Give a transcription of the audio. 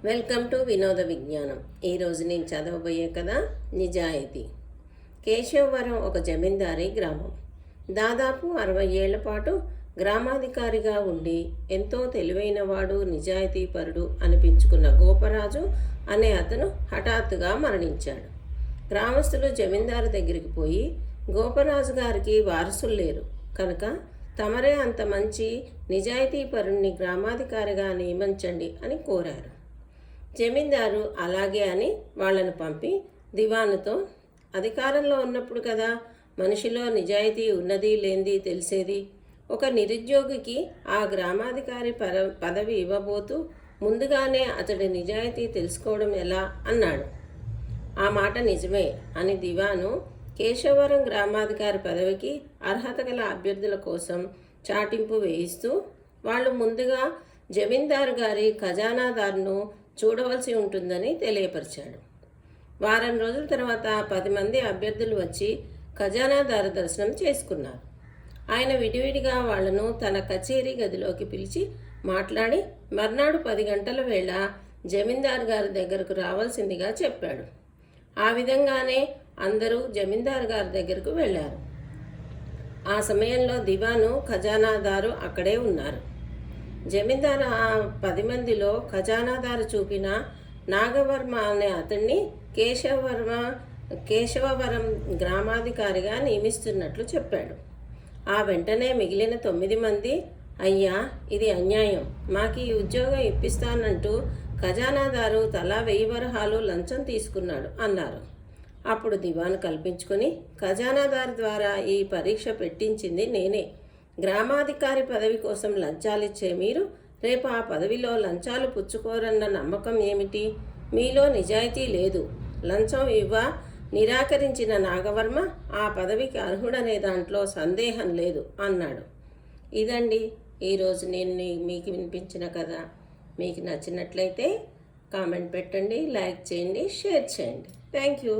Welcome to వినోద విజ్ఞానం. ఈరోజు నేను చదవబోయే కథ నిజాయితీ. కేశవవరం ఒక జమీందారీ గ్రామం. దాదాపు 60 ఏళ్ల పాటు గ్రామాధికారిగా ఉండి ఎంతో తెలివైనవాడు, నిజాయితీపరుడు అనిపించుకున్న గోపరాజు అనే అతను హఠాత్తుగా మరణించాడు. గ్రామస్తులు జమీందారు దగ్గరికి పోయి, గోపరాజు గారికి వారసులు లేరు కనుక తమరే అంత మంచి నిజాయితీపరుణ్ణి గ్రామాధికారిగా నియమించండి అని కోరారు. జమీందారు అలాగే అని వాళ్లను పంపి దివానుతో, అధికారంలో ఉన్నప్పుడు కదా మనిషిలో నిజాయితీ ఉన్నది లేనిది తెలిసేది. ఒక నిరుద్యోగికి ఆ గ్రామాధికారి పదవి ఇవ్వబోతూ ముందుగానే అతడి నిజాయితీ తెలుసుకోవడం ఎలా అన్నాడు. ఆ మాట నిజమే అని దివాను కేశవరం గ్రామాధికారి పదవికి అర్హత గల అభ్యర్థుల కోసం చాటింపు వేయిస్తూ వాళ్ళు ముందుగా జమీందారు గారి ఖజానాదారును చూడవలసి ఉంటుందని తెలియపరిచాడు. వారం రోజుల తర్వాత 10 మంది అభ్యర్థులు వచ్చి ఖజానాదారు దర్శనం చేసుకున్నారు. ఆయన విడివిడిగా వాళ్లను తన కచేరీ గదిలోకి పిలిచి మాట్లాడి మర్నాడు 10 గంటల వేళ జమీందారు గారి దగ్గరకు రావాల్సిందిగా చెప్పాడు. ఆ విధంగానే అందరూ జమీందారు గారి దగ్గరకు వెళ్ళారు. ఆ సమయంలో దివాను ఖజానాదారు అక్కడే ఉన్నారు. జమీందారు ఆ 10 మందిలో ఖజానాదారు చూపిన నాగవర్మ అనే అతన్ని కేశవవరం గ్రామాధికారిగా నియమిస్తున్నట్లు చెప్పాడు. ఆ వెంటనే మిగిలిన 9 మంది, అయ్యా ఇది అన్యాయం, మాకు ఈ ఉద్యోగం ఇప్పిస్తానంటూ ఖజానాదారు తలా 1000 వరహాలు లంచం తీసుకున్నాడు అన్నారు. అప్పుడు దివాను కల్పించుకొని, ఖజానాదారు ద్వారా ఈ పరీక్ష పెట్టించింది నేనే. గ్రామాధికారి పదవి కోసం లంచాలిచ్చే మీరు రేపు ఆ పదవిలో లంచాలు పుచ్చుకోరన్న నమ్మకం ఏమిటి? మీలో నిజాయితీ లేదు. లంచం నిరాకరించిన నాగవర్మ ఆ పదవికి అర్హుడనే దాంట్లో సందేహం లేదు అన్నాడు. ఇదండి ఈరోజు నేను మీకు వినిపించిన కథ. మీకు నచ్చినట్లయితే కామెంట్ పెట్టండి, లైక్ చేయండి, షేర్ చేయండి. Thank you.